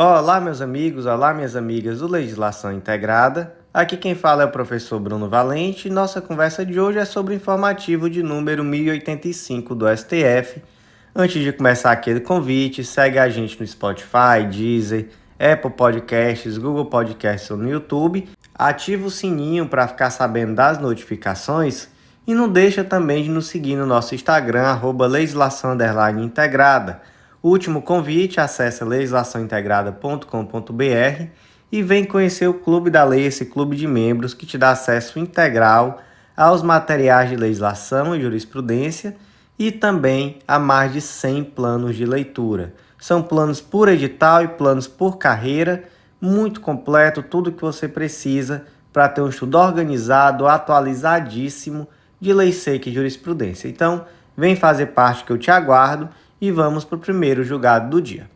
Olá, meus amigos, olá, minhas amigas do Legislação Integrada. Aqui quem fala é o professor Bruno Valente e nossa conversa de hoje é sobre o informativo de número 1085 do STF. Antes de começar aquele convite, segue a gente no Spotify, Deezer, Apple Podcasts, Google Podcasts ou no YouTube. Ativa o sininho para ficar sabendo das notificações e não deixa também de nos seguir no nosso Instagram, @legislação_integrada. Último convite, acesse legislaçãointegrada.com.br e vem conhecer o Clube da Lei, esse clube de membros que te dá acesso integral aos materiais de legislação e jurisprudência e também a mais de 100 planos de leitura. São planos por edital e planos por carreira, muito completo, tudo o que você precisa para ter um estudo organizado, atualizadíssimo de lei seca e jurisprudência. Então, vem fazer parte que eu te aguardo. E vamos para o primeiro julgado do dia.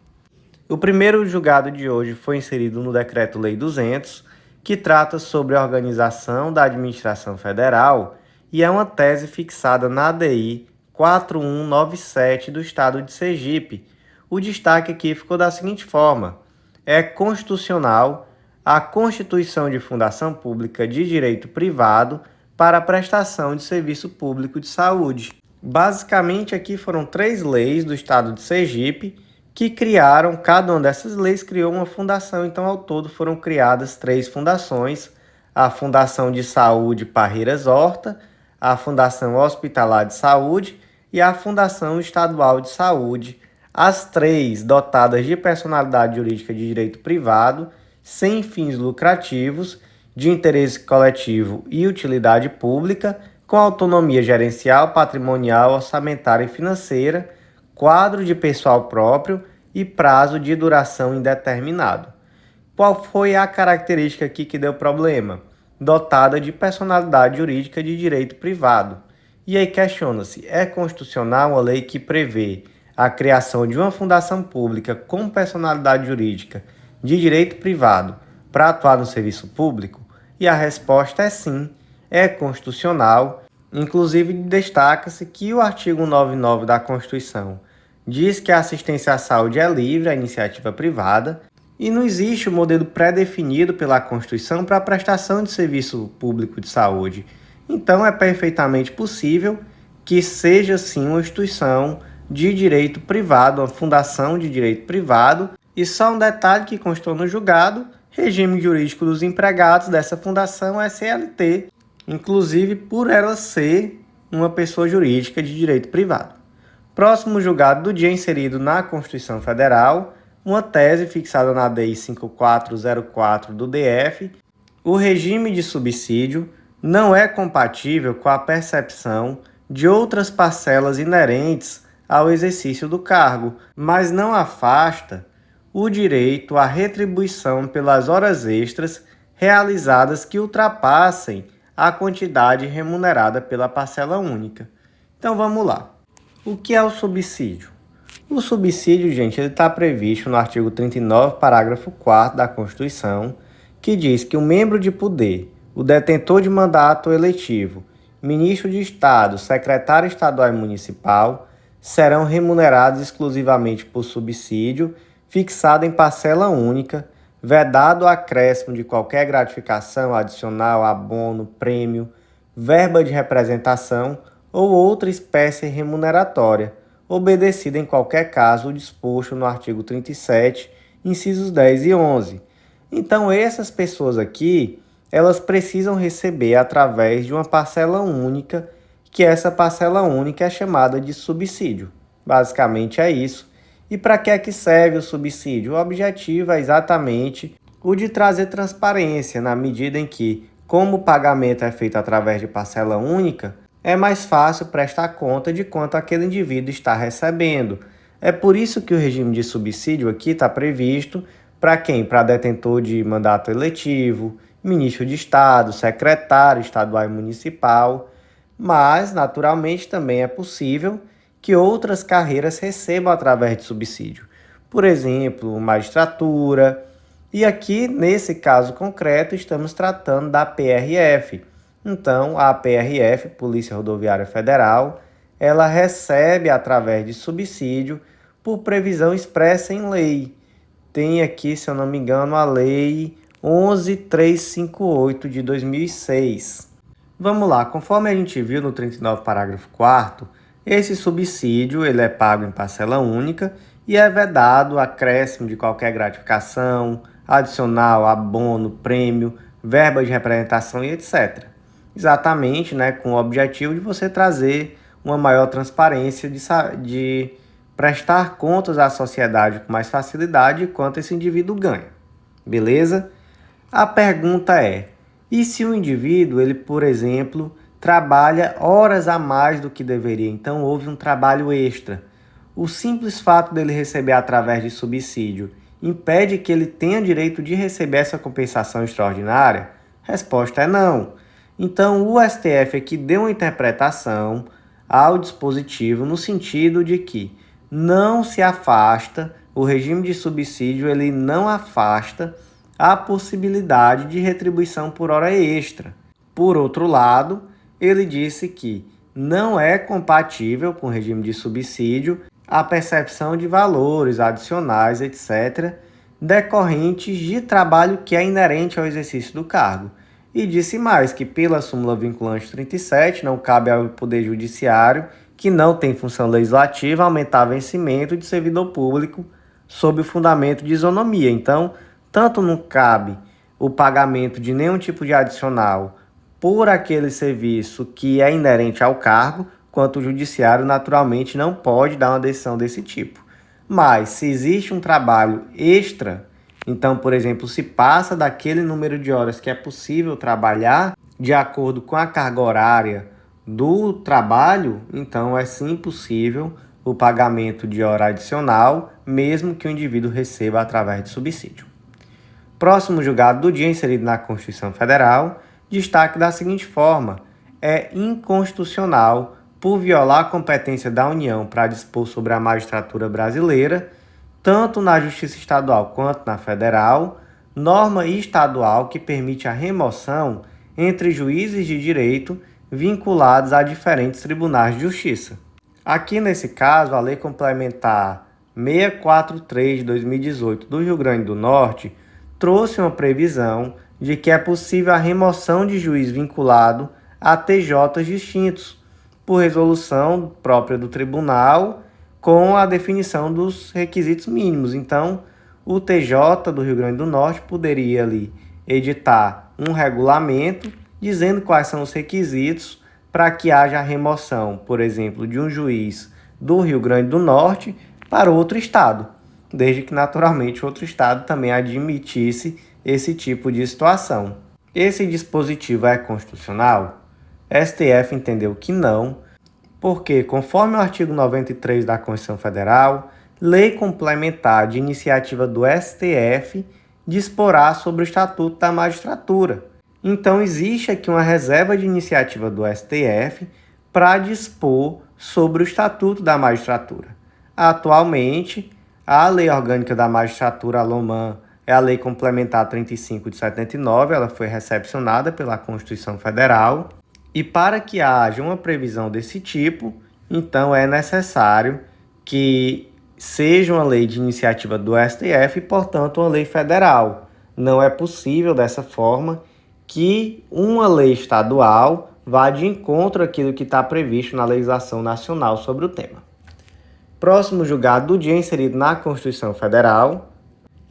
O primeiro julgado de hoje foi inserido no Decreto-Lei 200, que trata sobre a organização da administração federal e é uma tese fixada na ADI 4197 do Estado de Sergipe. O destaque aqui ficou da seguinte forma: é constitucional a constituição de fundação pública de direito privado para a prestação de serviço público de saúde. Basicamente, aqui foram 3 leis do estado de Sergipe que criaram, cada uma dessas leis criou uma fundação, então ao todo foram criadas 3 fundações, a Fundação de Saúde Parreiras Horta, a Fundação Hospitalar de Saúde e a Fundação Estadual de Saúde, as 3 dotadas de personalidade jurídica de direito privado, sem fins lucrativos, de interesse coletivo e utilidade pública, com autonomia gerencial, patrimonial, orçamentária e financeira, quadro de pessoal próprio e prazo de duração indeterminado. Qual foi a característica aqui que deu problema? Dotada de personalidade jurídica de direito privado. E aí questiona-se, é constitucional uma lei que prevê a criação de uma fundação pública com personalidade jurídica de direito privado para atuar no serviço público? E a resposta é sim, é constitucional. Inclusive, destaca-se que o artigo 99 da Constituição diz que a assistência à saúde é livre à iniciativa privada e não existe um modelo pré-definido pela Constituição para a prestação de serviço público de saúde. Então, é perfeitamente possível que seja, sim, uma instituição de direito privado, uma fundação de direito privado. E só um detalhe que constou no julgado: regime jurídico dos empregados dessa fundação é CLT, inclusive por ela ser uma pessoa jurídica de direito privado. Próximo julgado do dia inserido na Constituição Federal, uma tese fixada na DI 5404 do DF, o regime de subsídio não é compatível com a percepção de outras parcelas inerentes ao exercício do cargo, mas não afasta o direito à retribuição pelas horas extras realizadas que ultrapassem a quantidade remunerada pela parcela única. Então vamos lá. O que é o subsídio? O subsídio, gente, ele está previsto no artigo 39, parágrafo 4º da Constituição, que diz que o membro de poder, o detentor de mandato eletivo, ministro de Estado, secretário estadual e municipal, serão remunerados exclusivamente por subsídio, fixado em parcela única, vedado o acréscimo de qualquer gratificação adicional, abono, prêmio, verba de representação ou outra espécie remuneratória, obedecida em qualquer caso o disposto no artigo 37, incisos 10 e 11. Então, essas pessoas aqui, elas precisam receber através de uma parcela única, que essa parcela única é chamada de subsídio. Basicamente é isso. E para que é que serve o subsídio? O objetivo é exatamente o de trazer transparência, na medida em que, como o pagamento é feito através de parcela única, é mais fácil prestar conta de quanto aquele indivíduo está recebendo. É por isso que o regime de subsídio aqui está previsto para quem? Para detentor de mandato eletivo, ministro de Estado, secretário estadual e municipal, mas, naturalmente, também é possível que outras carreiras recebam através de subsídio. Por exemplo, magistratura. E aqui, nesse caso concreto, estamos tratando da PRF. Então, a PRF, Polícia Rodoviária Federal, ela recebe através de subsídio por previsão expressa em lei. tem aqui, se eu não me engano, a Lei 11.358 de 2006. Vamos lá, conforme a gente viu no 39, parágrafo 4º, esse subsídio ele é pago em parcela única e é vedado acréscimo de qualquer gratificação, adicional, abono, prêmio, verba de representação e etc. Exatamente, né, com o objetivo de você trazer uma maior transparência de prestar contas à sociedade com mais facilidade quanto esse indivíduo ganha. Beleza? A pergunta é: e se o indivíduo, ele, por exemplo, trabalha horas a mais do que deveria, então houve um trabalho extra? O simples fato dele receber através de subsídio impede que ele tenha direito de receber essa compensação extraordinária? Resposta é não. Então o STF aqui deu uma interpretação ao dispositivo no sentido de que não se afasta, o regime de subsídio ele não afasta a possibilidade de retribuição por hora extra. Por outro lado, ele disse que não é compatível com o regime de subsídio a percepção de valores adicionais, etc., decorrentes de trabalho que é inerente ao exercício do cargo. E disse mais que, pela súmula vinculante 37, não cabe ao Poder Judiciário, que não tem função legislativa, aumentar vencimento de servidor público sob o fundamento de isonomia. Então, tanto não cabe o pagamento de nenhum tipo de adicional por aquele serviço que é inerente ao cargo, quanto o judiciário naturalmente não pode dar uma decisão desse tipo. Mas, se existe um trabalho extra, então, por exemplo, se passa daquele número de horas que é possível trabalhar de acordo com a carga horária do trabalho, então é sim possível o pagamento de hora adicional, mesmo que o indivíduo receba através de subsídio. Próximo julgado do dia, inserido na Constituição Federal, destaque da seguinte forma: é inconstitucional, por violar a competência da União para dispor sobre a magistratura brasileira, tanto na Justiça Estadual quanto na Federal, norma estadual que permite a remoção entre juízes de direito vinculados a diferentes tribunais de justiça. Aqui nesse caso, a Lei Complementar 643 de 2018 do Rio Grande do Norte trouxe uma previsão de que é possível a remoção de juiz vinculado a TJs distintos, por resolução própria do tribunal, com a definição dos requisitos mínimos. Então, o TJ do Rio Grande do Norte poderia ali editar um regulamento dizendo quais são os requisitos para que haja a remoção, por exemplo, de um juiz do Rio Grande do Norte para outro estado, desde que naturalmente outro estado também admitisse esse tipo de situação. Esse dispositivo é constitucional? STF entendeu que não, porque, conforme o artigo 93 da Constituição Federal, lei complementar de iniciativa do STF disporá sobre o Estatuto da Magistratura. Então, existe aqui uma reserva de iniciativa do STF para dispor sobre o Estatuto da Magistratura. Atualmente, a Lei Orgânica da Magistratura, a LOMAN, é a Lei Complementar 35 de 79, ela foi recepcionada pela Constituição Federal. E para que haja uma previsão desse tipo, então é necessário que seja uma lei de iniciativa do STF e, portanto, uma lei federal. Não é possível, dessa forma, que uma lei estadual vá de encontro àquilo que está previsto na legislação nacional sobre o tema. Próximo julgado do dia, inserido na Constituição Federal,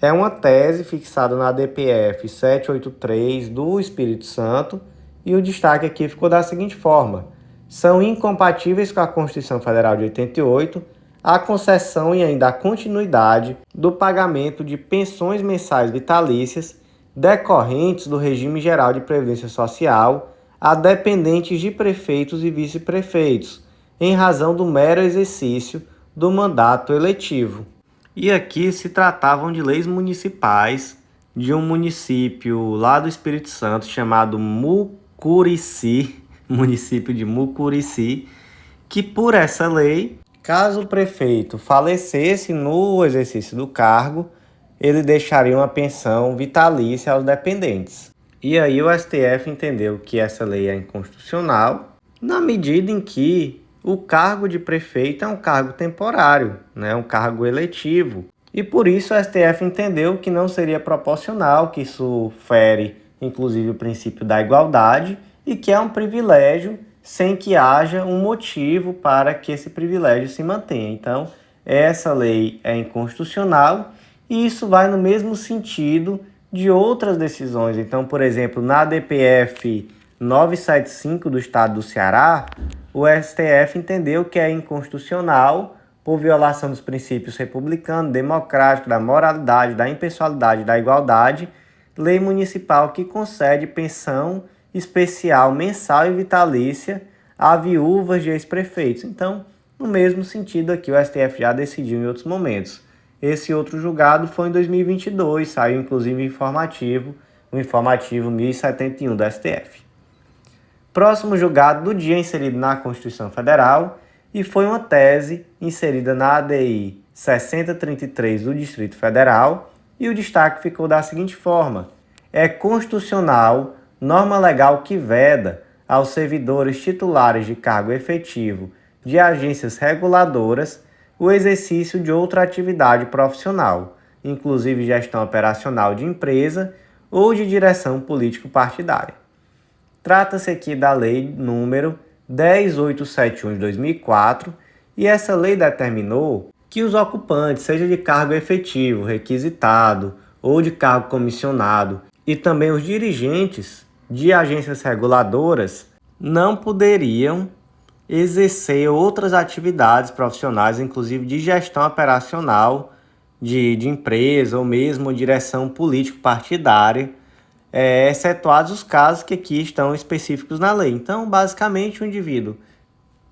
é uma tese fixada na DPF 783 do Espírito Santo, e o destaque aqui ficou da seguinte forma: são incompatíveis com a Constituição Federal de 88 a concessão e ainda a continuidade do pagamento de pensões mensais vitalícias decorrentes do regime geral de previdência social a dependentes de prefeitos e vice-prefeitos, em razão do mero exercício do mandato eletivo. E aqui se tratavam de leis municipais de um município lá do Espírito Santo chamado Mucurici, município de Mucurici, que por essa lei, caso o prefeito falecesse no exercício do cargo, ele deixaria uma pensão vitalícia aos dependentes. E aí o STF entendeu que essa lei é inconstitucional, na medida em que o cargo de prefeito é um cargo temporário, né? Um cargo eletivo. E por isso o STF entendeu que não seria proporcional, que isso fere inclusive o princípio da igualdade e que é um privilégio sem que haja um motivo para que esse privilégio se mantenha. Então, essa lei é inconstitucional e isso vai no mesmo sentido de outras decisões. Então, por exemplo, na DPF 975 do Estado do Ceará, o STF entendeu que é inconstitucional por violação dos princípios republicano, democrático, da moralidade, da impessoalidade, da igualdade, lei municipal que concede pensão especial mensal e vitalícia a viúvas de ex-prefeitos. Então, no mesmo sentido aqui, o STF já decidiu em outros momentos. Esse outro julgado foi em 2022, saiu inclusive o informativo 1071 do STF. Próximo julgado do dia inserido na Constituição Federal e foi uma tese inserida na ADI 6033 do Distrito Federal e o destaque ficou da seguinte forma: é constitucional norma legal que veda aos servidores titulares de cargo efetivo de agências reguladoras o exercício de outra atividade profissional, inclusive gestão operacional de empresa ou de direção político-partidária. Trata-se aqui da lei número 10871 de 2004 e essa lei determinou que os ocupantes, seja de cargo efetivo, requisitado ou de cargo comissionado, e também os dirigentes de agências reguladoras não poderiam exercer outras atividades profissionais, inclusive de gestão operacional de empresa ou mesmo direção político-partidária, excetuados os casos que aqui estão específicos na lei. Então, basicamente, o indivíduo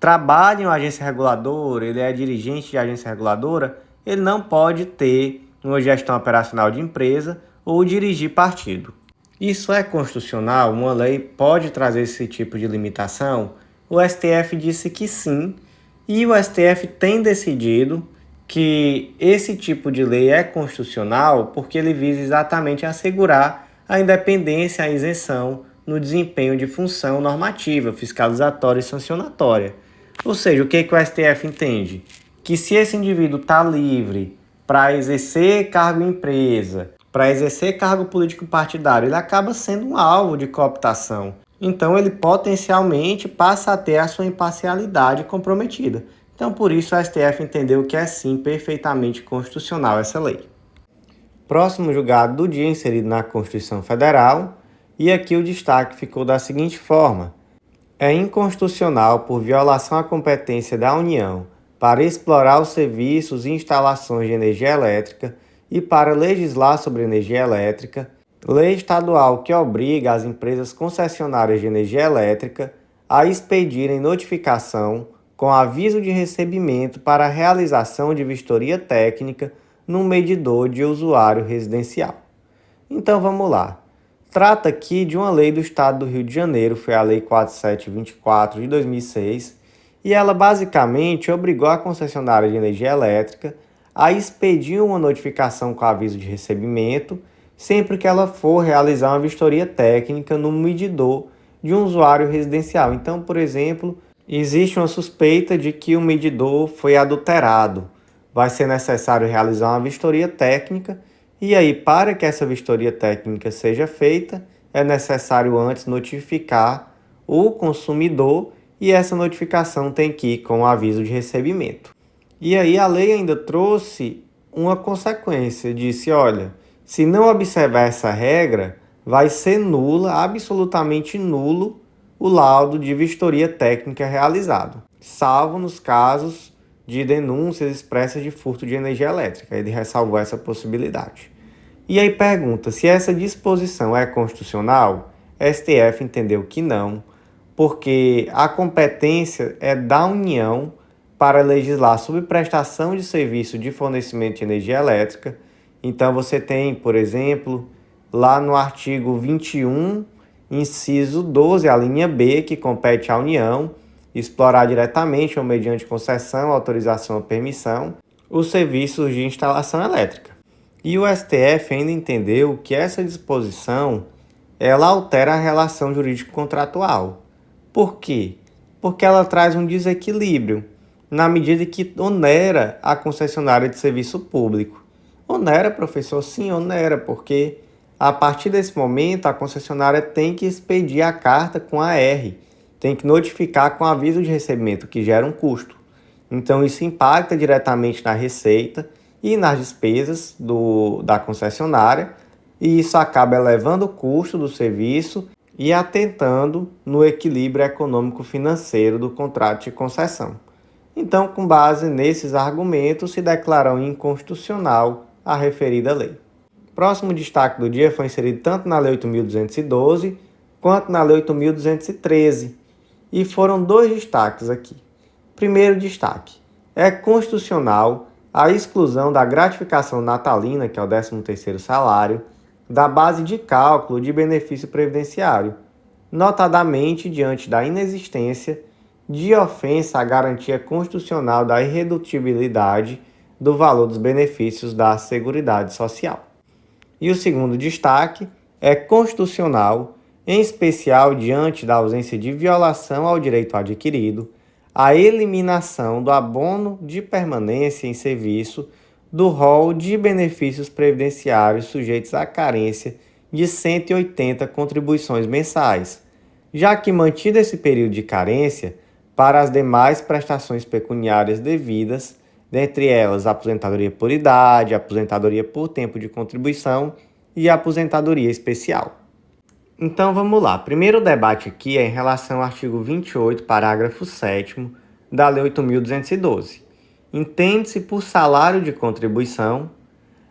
trabalha em uma agência reguladora, ele é dirigente de agência reguladora, ele não pode ter uma gestão operacional de empresa ou dirigir partido. Isso é constitucional? Uma lei pode trazer esse tipo de limitação? O STF disse que sim, e o STF tem decidido que esse tipo de lei é constitucional porque ele visa exatamente assegurar a independência e a isenção no desempenho de função normativa, fiscalizatória e sancionatória. Ou seja, o que o STF entende? Que se esse indivíduo está livre para exercer cargo em empresa, para exercer cargo político partidário, ele acaba sendo um alvo de cooptação. Então, ele potencialmente passa a ter a sua imparcialidade comprometida. Então, por isso, o STF entendeu que é sim perfeitamente constitucional essa lei. Próximo julgado do dia inserido na Constituição Federal, e aqui o destaque ficou da seguinte forma: é inconstitucional por violação à competência da União para explorar os serviços e instalações de energia elétrica e para legislar sobre energia elétrica, lei estadual que obriga as empresas concessionárias de energia elétrica a expedirem notificação com aviso de recebimento para a realização de vistoria técnica num medidor de usuário residencial. Então vamos lá. Trata aqui de uma lei do Estado do Rio de Janeiro, foi a Lei 4724 de 2006, e ela basicamente obrigou a concessionária de energia elétrica a expedir uma notificação com aviso de recebimento sempre que ela for realizar uma vistoria técnica no medidor de um usuário residencial. Então, por exemplo, existe uma suspeita de que o medidor foi adulterado. Vai ser necessário realizar uma vistoria técnica e aí, para que essa vistoria técnica seja feita, é necessário antes notificar o consumidor e essa notificação tem que ir com o aviso de recebimento. E aí a lei ainda trouxe uma consequência, disse, olha, se não observar essa regra, vai ser nula, absolutamente nulo, o laudo de vistoria técnica realizado, salvo nos casos de denúncias expressas de furto de energia elétrica. Ele ressalvou essa possibilidade. E aí pergunta, se essa disposição é constitucional? STF entendeu que não, porque a competência é da União para legislar sobre prestação de serviço de fornecimento de energia elétrica. Então você tem, por exemplo, lá no artigo 21, inciso 12, a linha B, que compete à União, explorar diretamente ou mediante concessão, autorização ou permissão, os serviços de instalação elétrica. E o STF ainda entendeu que essa disposição ela altera a relação jurídico-contratual. Por quê? Porque ela traz um desequilíbrio, na medida que onera a concessionária de serviço público. Onera, professor? Sim, onera, porque a partir desse momento a concessionária tem que expedir a carta com a R, tem que notificar com aviso de recebimento, que gera um custo. Então isso impacta diretamente na receita e nas despesas da concessionária, e isso acaba elevando o custo do serviço e atentando no equilíbrio econômico-financeiro do contrato de concessão. Então, com base nesses argumentos, se declarou inconstitucional a referida lei. Próximo destaque do dia foi inserido tanto na Lei 8.212 quanto na Lei 8.213, e foram dois destaques aqui. Primeiro destaque: é constitucional a exclusão da gratificação natalina, que é o 13º salário, da base de cálculo de benefício previdenciário, notadamente diante da inexistência de ofensa à garantia constitucional da irredutibilidade do valor dos benefícios da Seguridade Social. E o segundo destaque: é constitucional, em especial diante da ausência de violação ao direito adquirido, a eliminação do abono de permanência em serviço do rol de benefícios previdenciários sujeitos à carência de 180 contribuições mensais, já que mantido esse período de carência para as demais prestações pecuniárias devidas, dentre elas a aposentadoria por idade, a aposentadoria por tempo de contribuição e a aposentadoria especial. Então vamos lá. Primeiro debate aqui é em relação ao artigo 28, parágrafo 7º da Lei 8.212. Entende-se por salário de contribuição,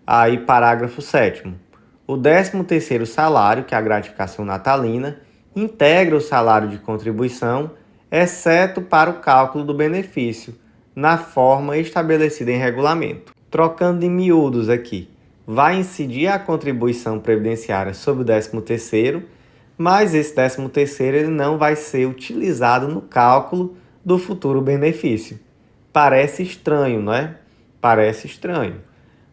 aí parágrafo 7º, o 13º salário, que é a gratificação natalina, integra o salário de contribuição, exceto para o cálculo do benefício, na forma estabelecida em regulamento. Trocando em miúdos aqui, vai incidir a contribuição previdenciária sobre o 13º, mas esse 13º ele não vai ser utilizado no cálculo do futuro benefício. Parece estranho, não é? Parece estranho.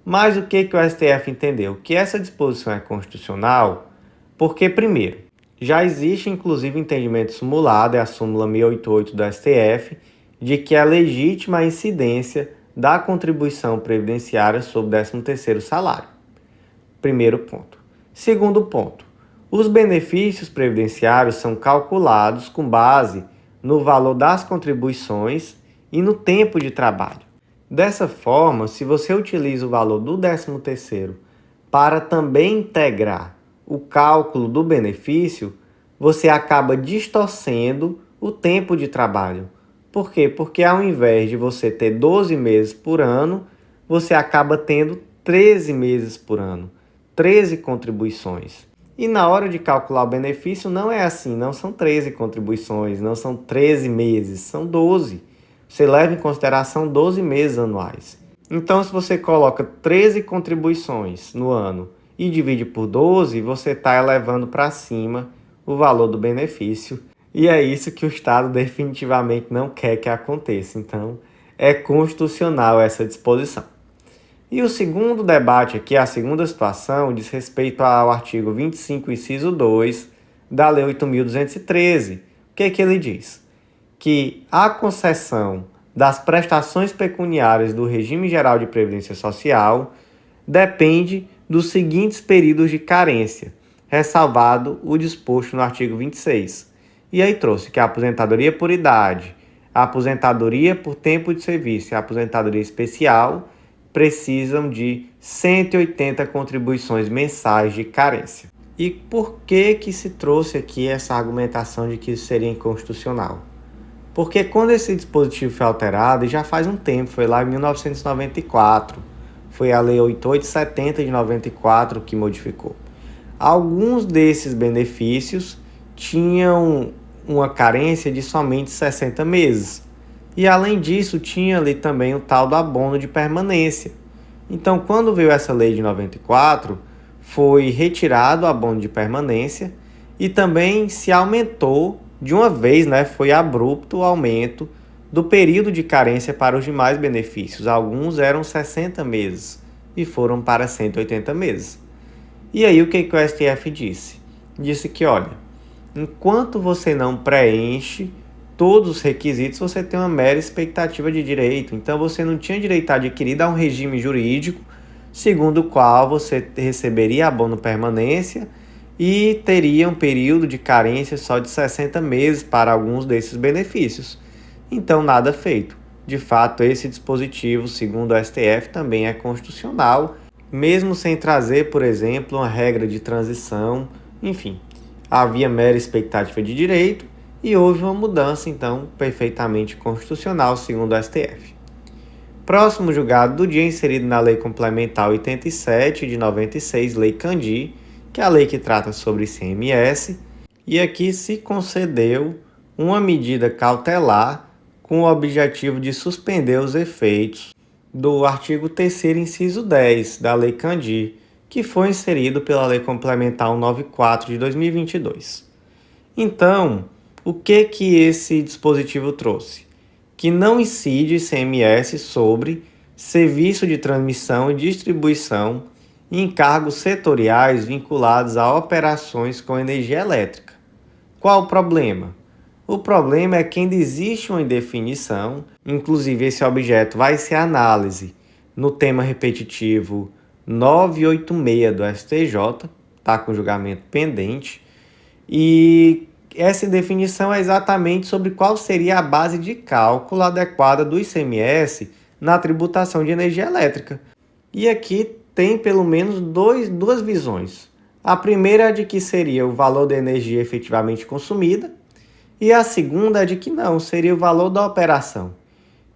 Mas o que o STF entendeu? Que essa disposição é constitucional porque, primeiro, já existe inclusive entendimento simulado, é a súmula 688 do STF, de que é legítima a incidência da contribuição previdenciária sobre o 13º salário. Primeiro ponto. Segundo ponto. Os benefícios previdenciários são calculados com base no valor das contribuições e no tempo de trabalho. Dessa forma, se você utiliza o valor do 13º para também integrar o cálculo do benefício, você acaba distorcendo o tempo de trabalho. Por quê? Porque ao invés de você ter 12 meses por ano, você acaba tendo 13 meses por ano, 13 contribuições. E na hora de calcular o benefício não é assim, não são 13 contribuições, não são 13 meses, são 12. Você leva em consideração 12 meses anuais. Então, se você coloca 13 contribuições no ano e divide por 12, você está elevando para cima o valor do benefício. E é isso que o Estado definitivamente não quer que aconteça. Então, é constitucional essa disposição. E o segundo debate aqui, a segunda situação, diz respeito ao artigo 25, inciso 2 da Lei 8.213. O que ele diz? Que a concessão das prestações pecuniárias do regime geral de previdência social depende dos seguintes períodos de carência, ressalvado o disposto no artigo 26. E aí trouxe que a aposentadoria por idade, a aposentadoria por tempo de serviço e a aposentadoria especial precisam de 180 contribuições mensais de carência. E por que se trouxe aqui essa argumentação de que isso seria inconstitucional? Porque quando esse dispositivo foi alterado, e já faz um tempo, foi lá em 1994, foi a Lei 8870 de 94 que modificou. Alguns desses benefícios tinham uma carência de somente 60 meses. E além disso, tinha ali também o tal do abono de permanência. Então, quando veio essa lei de 94, foi retirado o abono de permanência e também se aumentou de uma vez, foi abrupto o aumento do período de carência para os demais benefícios. Alguns eram 60 meses e foram para 180 meses. E aí o que o STF disse? Disse que, olha, enquanto você não preenche todos os requisitos, você tem uma mera expectativa de direito. Então, você não tinha direito adquirido a um regime jurídico segundo o qual você receberia abono permanência e teria um período de carência só de 60 meses para alguns desses benefícios. Então, nada feito. De fato, esse dispositivo, segundo o STF, também é constitucional, mesmo sem trazer, por exemplo, uma regra de transição. Enfim, havia mera expectativa de direito e houve uma mudança, então, perfeitamente constitucional, segundo o STF. Próximo julgado do dia, inserido na Lei Complementar 87 de 96, Lei Candir, que é a lei que trata sobre ICMS, e aqui se concedeu uma medida cautelar com o objetivo de suspender os efeitos do artigo 3º, inciso 10 da Lei Candir, que foi inserido pela Lei Complementar 194 de 2022. Então, o que esse dispositivo trouxe? Que não incide ICMS sobre serviço de transmissão e distribuição e encargos setoriais vinculados a operações com energia elétrica. Qual o problema? O problema é que ainda existe uma indefinição, inclusive esse objeto vai ser análise no tema repetitivo 986 do STJ, está com julgamento pendente, e essa indefinição é exatamente sobre qual seria a base de cálculo adequada do ICMS na tributação de energia elétrica. E aqui tem pelo menos duas visões. A primeira é de que seria o valor da energia efetivamente consumida, e a segunda é de que não, seria o valor da operação.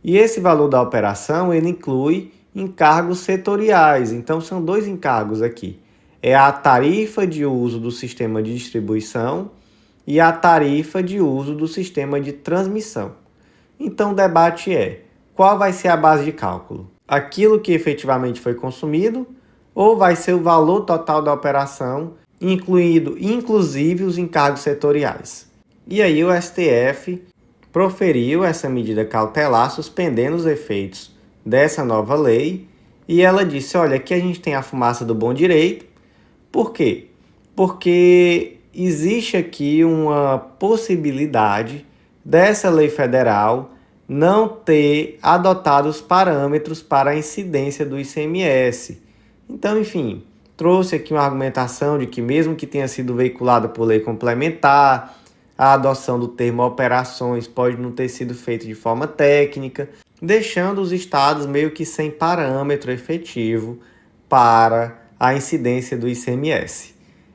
E esse valor da operação, ele inclui encargos setoriais. Então, são dois encargos aqui. É a tarifa de uso do sistema de distribuição e a tarifa de uso do sistema de transmissão. Então, o debate é, qual vai ser a base de cálculo? Aquilo que efetivamente foi consumido ou vai ser o valor total da operação, incluindo inclusive os encargos setoriais? E aí o STF proferiu essa medida cautelar, suspendendo os efeitos dessa nova lei, e ela disse, olha, aqui a gente tem a fumaça do bom direito. Por quê? Porque existe aqui uma possibilidade dessa lei federal não ter adotado os parâmetros para a incidência do ICMS. Então, enfim, trouxe aqui uma argumentação de que mesmo que tenha sido veiculada por lei complementar, a adoção do termo operações pode não ter sido feita de forma técnica, deixando os estados meio que sem parâmetro efetivo para a incidência do ICMS.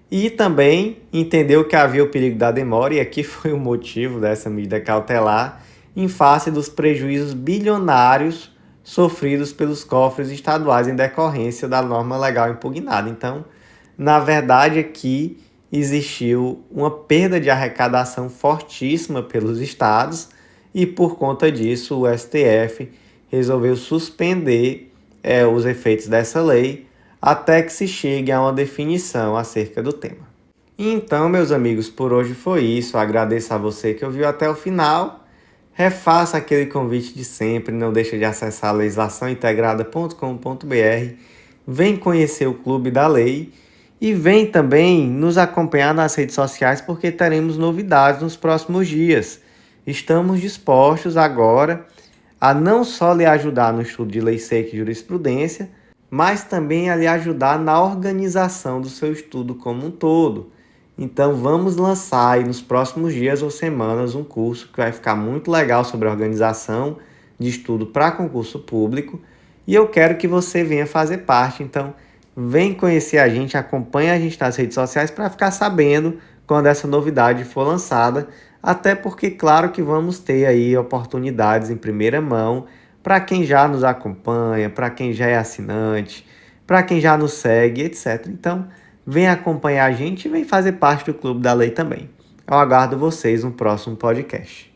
E também entendeu que havia o perigo da demora, e aqui foi o motivo dessa medida cautelar, em face dos prejuízos bilionários sofridos pelos cofres estaduais em decorrência da norma legal impugnada. Então, na verdade, aqui existiu uma perda de arrecadação fortíssima pelos estados e, por conta disso, o STF resolveu suspender os efeitos dessa lei até que se chegue a uma definição acerca do tema. Então, meus amigos, por hoje foi isso. Eu agradeço a você que ouviu até o final. Refaça aquele convite de sempre, não deixe de acessar legislaçãointegrada.com.br, vem conhecer o Clube da Lei e vem também nos acompanhar nas redes sociais porque teremos novidades nos próximos dias. Estamos dispostos agora a não só lhe ajudar no estudo de lei seca e jurisprudência, mas também a lhe ajudar na organização do seu estudo como um todo. Então vamos lançar aí nos próximos dias ou semanas um curso que vai ficar muito legal sobre a organização de estudo para concurso público e eu quero que você venha fazer parte. Então vem conhecer a gente, acompanhe a gente nas redes sociais para ficar sabendo quando essa novidade for lançada, até porque claro que vamos ter aí oportunidades em primeira mão para quem já nos acompanha, para quem já é assinante, para quem já nos segue, etc. Então vem acompanhar a gente e vem fazer parte do Clube da Lei também. Eu aguardo vocês no próximo podcast.